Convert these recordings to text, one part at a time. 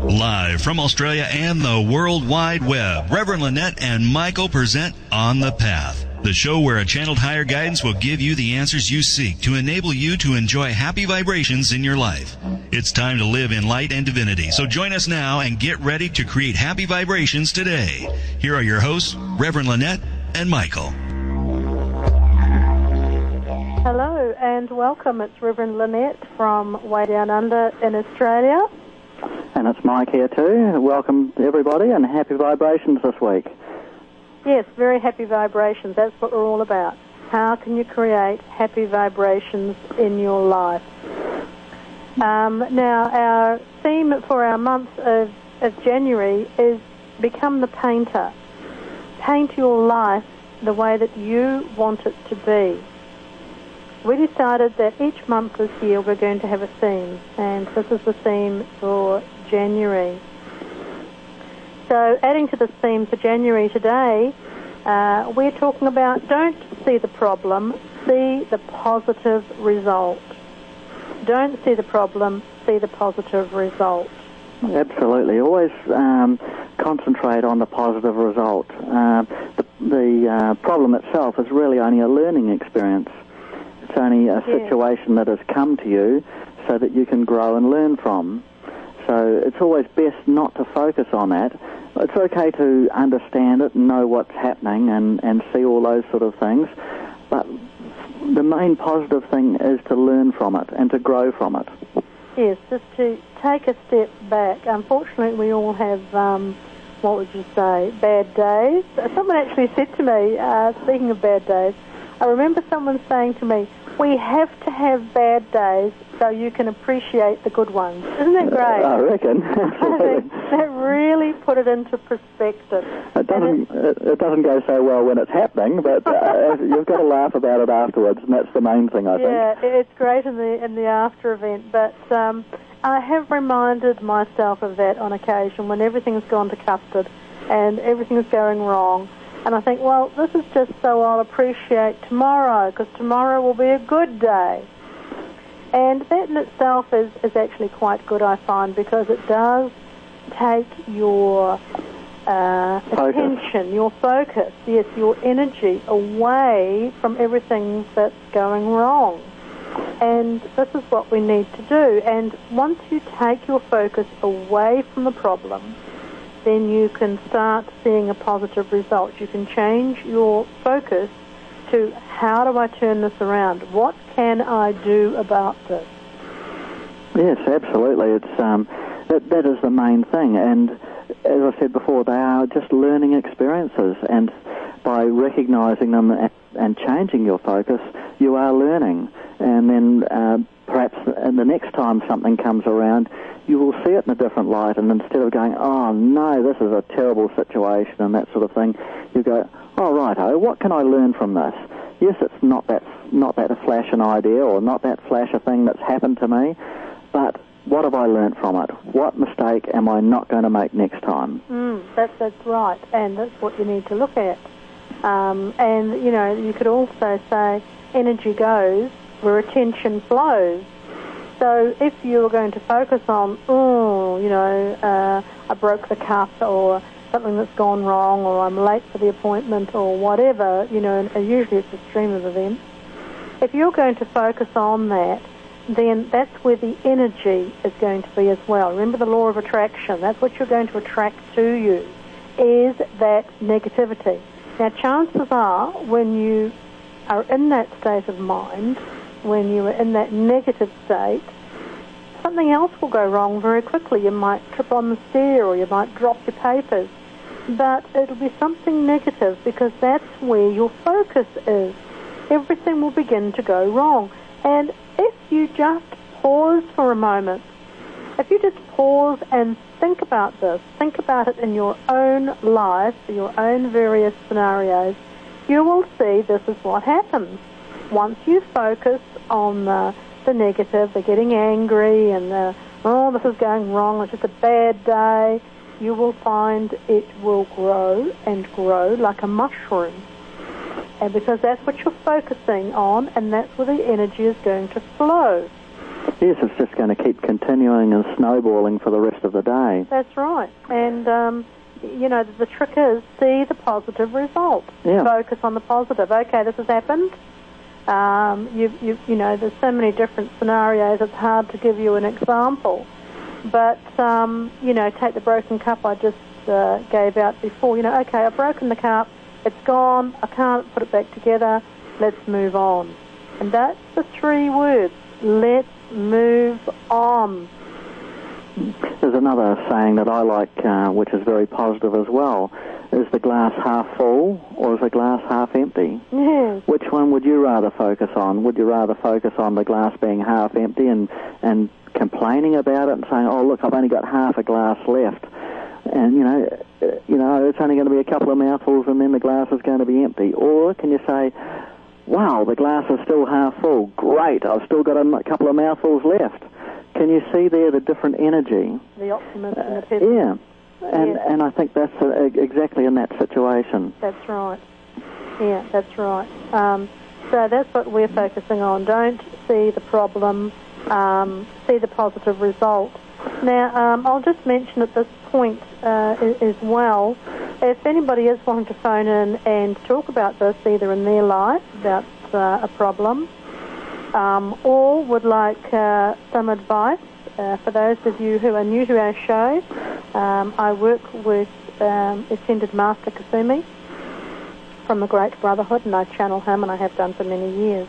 Live from Australia and the World Wide Web, Reverend Lynette and Michael present On the Path, the show where a channeled higher guidance will give you the answers you seek to enable you to enjoy happy vibrations in your life. It's time to live in light and divinity, so join us now and get ready to create happy vibrations today. Here are your hosts, Reverend Lynette and Michael. Hello and welcome. It's Reverend Lynette from way down under in Australia. And it's Mike here too. Welcome everybody and happy vibrations this week. Yes, very happy vibrations. That's what we're all about. How can you create happy vibrations in your life? Now, our theme for our month of January is Become the Painter. Paint your life the way that you want it to be. We decided that each month this year we're going to have a theme, and this is the theme for January. So adding to this theme for January today, we're talking about don't see the problem, see the positive result. Don't see the problem, see the positive result. Absolutely. Always concentrate on the positive result. The problem itself is really only a learning experience. It's only a situation that has come to you so that you can grow and learn from. So it's always best not to focus on that. It's okay to understand it and know what's happening and see all those sort of things, but the main positive thing is to learn from it and to grow from it. Yes, just to take a step back. Unfortunately, we all have, what would you say, bad days. Someone actually said to me, speaking of bad days, I remember someone saying to me, we have to have bad days so you can appreciate the good ones. Isn't that great? I reckon. Absolutely. That really put it into perspective. It doesn't go so well when it's happening, but you've got to laugh about it afterwards, and that's the main thing, I think. Yeah, it's great in the after event, but I have reminded myself of that on occasion when everything's gone to custard and everything's going wrong. And I think, well, this is just so I'll appreciate tomorrow, because tomorrow will be a good day. And that in itself is actually quite good, I find, because it does take your attention, your focus, yes, your energy away from everything that's going wrong. And this is what we need to do. And once you take your focus away from the problem, then you can start seeing a positive result. You can change your focus to how do I turn this around? What can I do about this? Yes, absolutely. It's that is the main thing. And as I said before, they are just learning experiences. And by recognizing them and changing your focus, you are learning. And then perhaps the next time something comes around, you will see it in a different light, and instead of going, oh no, this is a terrible situation and that sort of thing, you go, oh righto, what can I learn from this? Yes, it's not that a flash an idea or not that flash a thing that's happened to me, but what have I learned from it? What mistake am I not going to make next time? That's right, and that's what you need to look at. And you know, you could also say energy goes where attention flows. So if you were going to focus on, I broke the cup or something that's gone wrong or I'm late for the appointment or whatever, and usually it's a stream of events. If you're going to focus on that, then that's where the energy is going to be as well. Remember the law of attraction. That's what you're going to attract to you, is that negativity. Now, chances are when you are in that state of mind, when you are in that negative state, something else will go wrong very quickly. You might trip on the stair or you might drop your papers. But it'll be something negative because that's where your focus is. Everything will begin to go wrong. And if you just pause for a moment, if you just pause and think about this, think about it in your own life, your own various scenarios, you will see this is what happens. Once you focus on the negative, the getting angry and this is going wrong, it's just a bad day, you will find it will grow and grow like a mushroom. And because that's what you're focusing on, and that's where the energy is going to flow. Yes, it's just going to keep continuing and snowballing for the rest of the day. That's right. And, the trick is see the positive result. Yeah. Focus on the positive. Okay, this has happened. There's so many different scenarios, it's hard to give you an example. But, take the broken cup I just gave out before. Okay, I've broken the cup, it's gone, I can't put it back together, let's move on. And that's the 3 words, let's move on. There's another saying that I like, which is very positive as well. Is the glass half full or is the glass half empty? Yes. Which one would you rather focus on? Would you rather focus on the glass being half empty and complaining about it and saying, oh, look, I've only got half a glass left, and, it's only going to be a couple of mouthfuls and then the glass is going to be empty? Or can you say, wow, the glass is still half full. Great, I've still got a couple of mouthfuls left. Can you see there the different energy? The optimism and the pessimism. Yeah. And I think that's exactly in that situation. That's right. Yeah, that's right. So that's what we're focusing on. Don't see the problem, see the positive result. Now, I'll just mention at this point as well, if anybody is wanting to phone in and talk about this, either in their life, about a problem, or would like some advice, for those of you who are new to our show, I work with Ascended Master Kuthumi from the Great Brotherhood, and I channel him, and I have done for many years.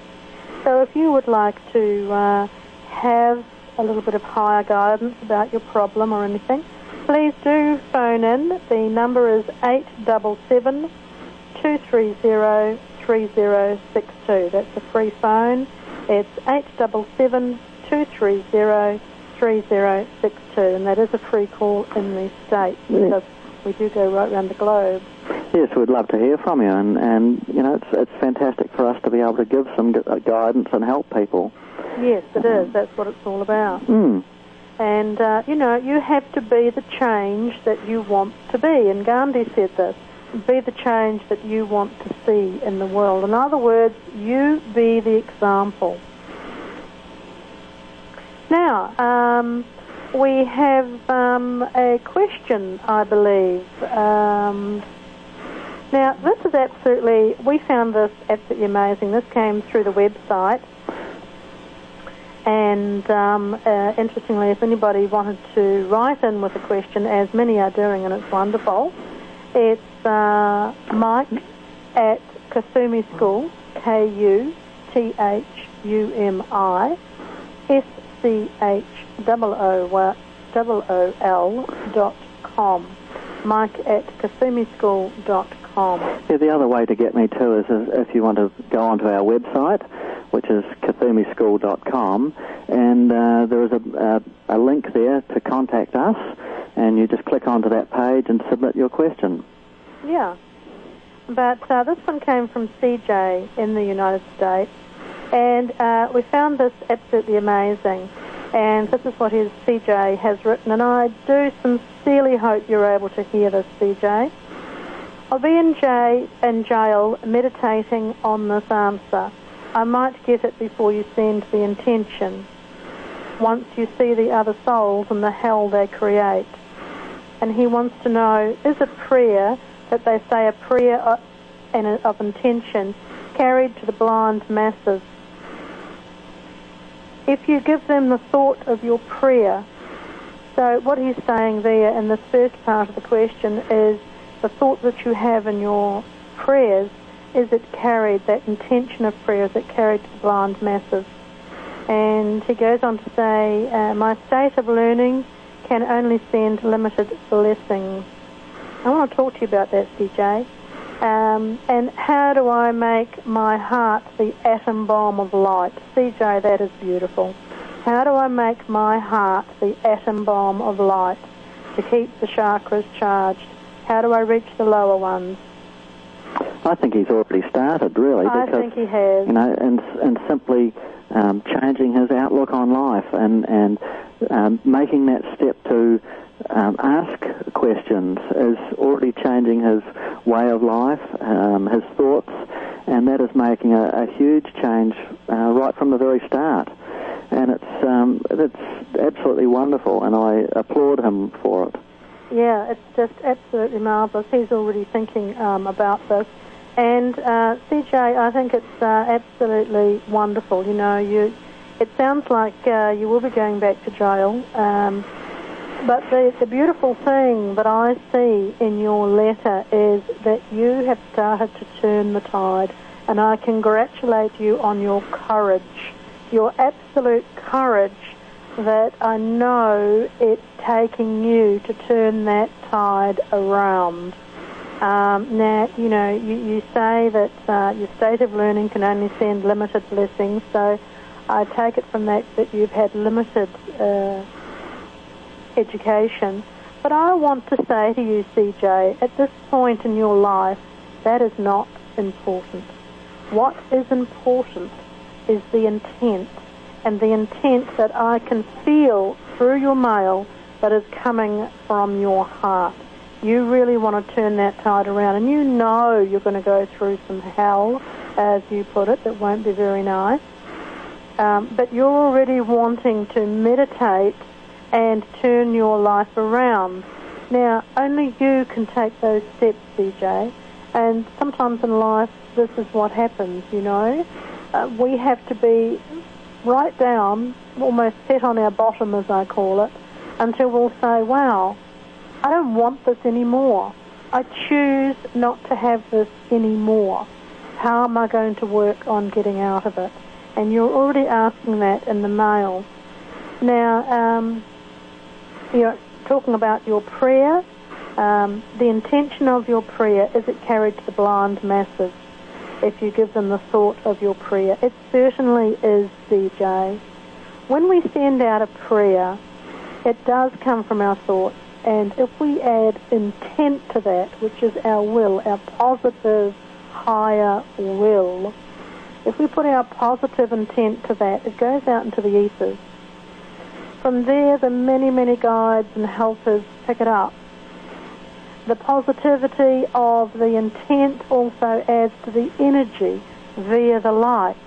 So if you would like to have a little bit of higher guidance about your problem or anything, please do phone in. The number is 877-230-3062. That's a free phone. It's 877-230-3062, and that is a free call in the States, because we do go right around the globe. Yes, we'd love to hear from you, and it's fantastic for us to be able to give some guidance and help people. Yes, it is. That's what it's all about. Mm. And, you have to be the change that you want to be, and Gandhi said this, be the change that you want to see in the world. In other words, you be the example. Now, we have a question, I believe. Now, this is we found this absolutely amazing. This came through the website. And interestingly, if anybody wanted to write in with a question, as many are doing, and it's wonderful, it's Mike at Kuthumi School, KUTHUMISCHOOL.com. Mike at KuthumiSchool.com. Yeah, the other way to get me too is if you want to go onto our website, which is KuthumiSchool.com, and there is a link there to contact us, and you just click onto that page and submit your question. Yeah. But this one came from CJ in the United States, and we found this absolutely amazing. And this is what his CJ has written, and I do sincerely hope you're able to hear this, CJ. I'll be in jail meditating on this answer. I might get it before you send the intention. Once you see the other souls and the hell they create. And he wants to know, is a prayer that they say a prayer of intention carried to the blind masses? If you give them the thought of your prayer, so what he's saying there in this first part of the question is the thought that you have in your prayers, is it carried, that intention of prayer, is it carried to the blind masses? And he goes on to say, my state of learning can only send limited blessings. I want to talk to you about that, CJ. And how do I make my heart the atom bomb of light? CJ, that is beautiful. How do I make my heart the atom bomb of light to keep the chakras charged? How do I reach the lower ones? I think he's already started, really. I think he has. And simply changing his outlook on life and making that step to ask questions is already changing his way of life, his thoughts, and that is making a huge change right from the very start. and it's absolutely wonderful, and I applaud him for it. Yeah, it's just absolutely marvellous. He's already thinking about this. And CJ, I think it's absolutely wonderful. You know, it sounds like you will be going back to jail. But the beautiful thing that I see in your letter is that you have started to turn the tide. And I congratulate you on your courage, your absolute courage, that I know it's taking you to turn that tide around. Now, you know, you say that your state of learning can only send limited blessings, so I take it from that you've had limited education. But I want to say to you, CJ, at this point in your life, that is not important. What is important is the intent, and the intent that I can feel through your mail that is coming from your heart. You really want to turn that tide around, and you know you're going to go through some hell, as you put it, that won't be very nice. But you're already wanting to meditate and turn your life around. Now, only you can take those steps, CJ, and sometimes in life this is what happens, you know. We have to be right down, almost set on our bottom, as I call it, until we'll say, wow, I don't want this anymore. I choose not to have this anymore. How am I going to work on getting out of it? And you're already asking that in the mail. Now, you're talking about your prayer. The intention of your prayer, is it carried to the blind masses if you give them the thought of your prayer? It certainly is, CJ. When we send out a prayer, it does come from our thoughts. And if we add intent to that, which is our will, our positive, higher will, if we put our positive intent to that, it goes out into the ethers. From there, the many, many guides and helpers pick it up. The positivity of the intent also adds to the energy via the light.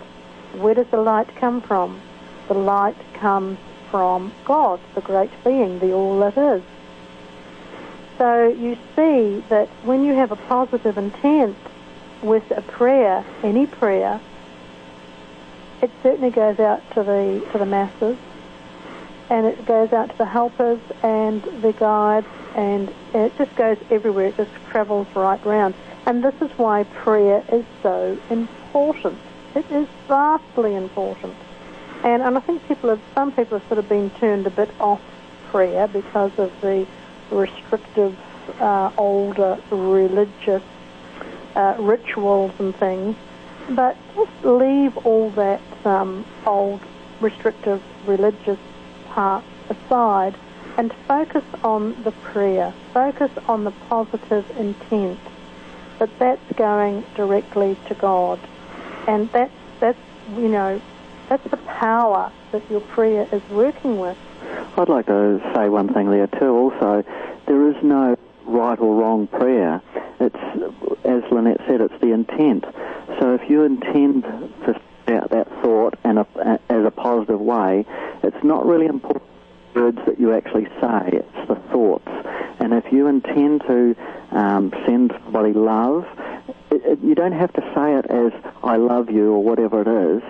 Where does the light come from? The light comes from God, the great being, the all that is. So you see that when you have a positive intent with a prayer, any prayer, it certainly goes out to the masses, and it goes out to the helpers and the guides, and it just goes everywhere. It just travels right round. And this is why prayer is so important. It is vastly important. And I think some people have sort of been turned a bit off prayer because of the restrictive, older religious rituals and things. But just leave all that old restrictive religious part aside and focus on the prayer. Focus on the positive intent. That's going directly to God. And that's the power that your prayer is working with. I'd like to say one thing there too also. There is no right or wrong prayer. It's, as Lynette said, it's the intent. So if you intend to say out that thought and as a positive way, it's not really important words that you actually say, it's the thoughts. And if you intend to send somebody love, you don't have to say it as I love you or whatever it is.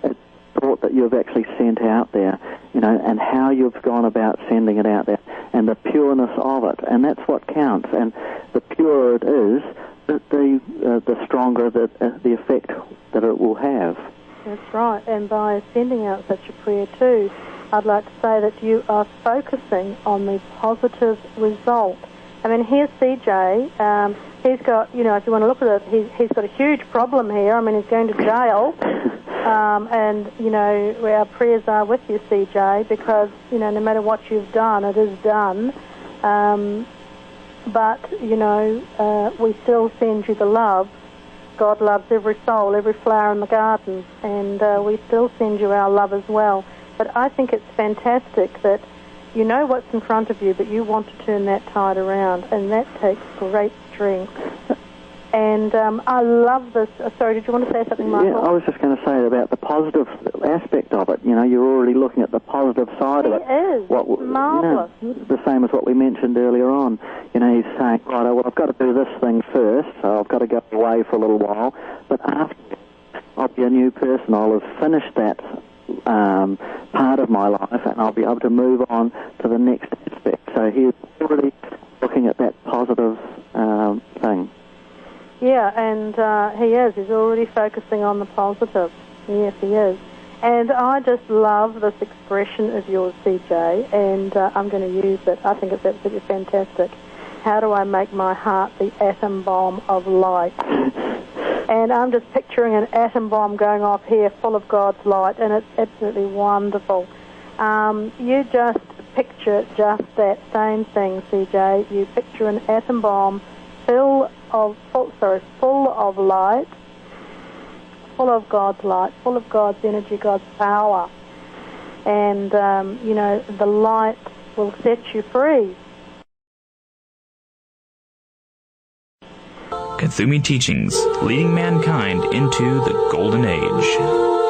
It's thought that you've actually sent out there, you know, and how you've gone about sending it out there, and the pureness of it, and that's what counts. And the purer it is, the stronger the effect that it will have. That's right. And by sending out such a prayer too, I'd like to say that you are focusing on the positive result. I mean, here's CJ. He's got, you know, if you want to look at it, he's got a huge problem here. I mean, he's going to jail. And, you know, our prayers are with you, CJ, because, you know, no matter what you've done, it is done. But, you know, we still send you the love. God loves every soul, every flower in the garden, and we still send you our love as well. But I think it's fantastic that you know what's in front of you, but you want to turn that tide around, and that takes great strength. And I love this. Sorry, did you want to say something, Michael? Yeah, I was just going to say about the positive aspect of it. You know, you're already looking at the positive side of it. It is. Marvellous. You know, the same as what we mentioned earlier on. You know, he's saying, right, well, I've got to do this thing first, so I've got to go away for a little while, but after I'll be a new person. I'll have finished that part of my life, and I'll be able to move on to the next aspect. So he's already looking at that positive thing. Yeah, and he is. He's already focusing on the positive. Yes, he is. And I just love this expression of yours, CJ, and I'm going to use it. I think it's absolutely fantastic. How do I make my heart the atom bomb of light? And I'm just picturing an atom bomb going off here full of God's light, and it's absolutely wonderful. You just picture just that same thing, CJ. You picture an atom bomb full of light, full of God's light, full of God's energy, God's power. And, you know, the light will set you free. Kuthumi teachings, leading mankind into the Golden Age.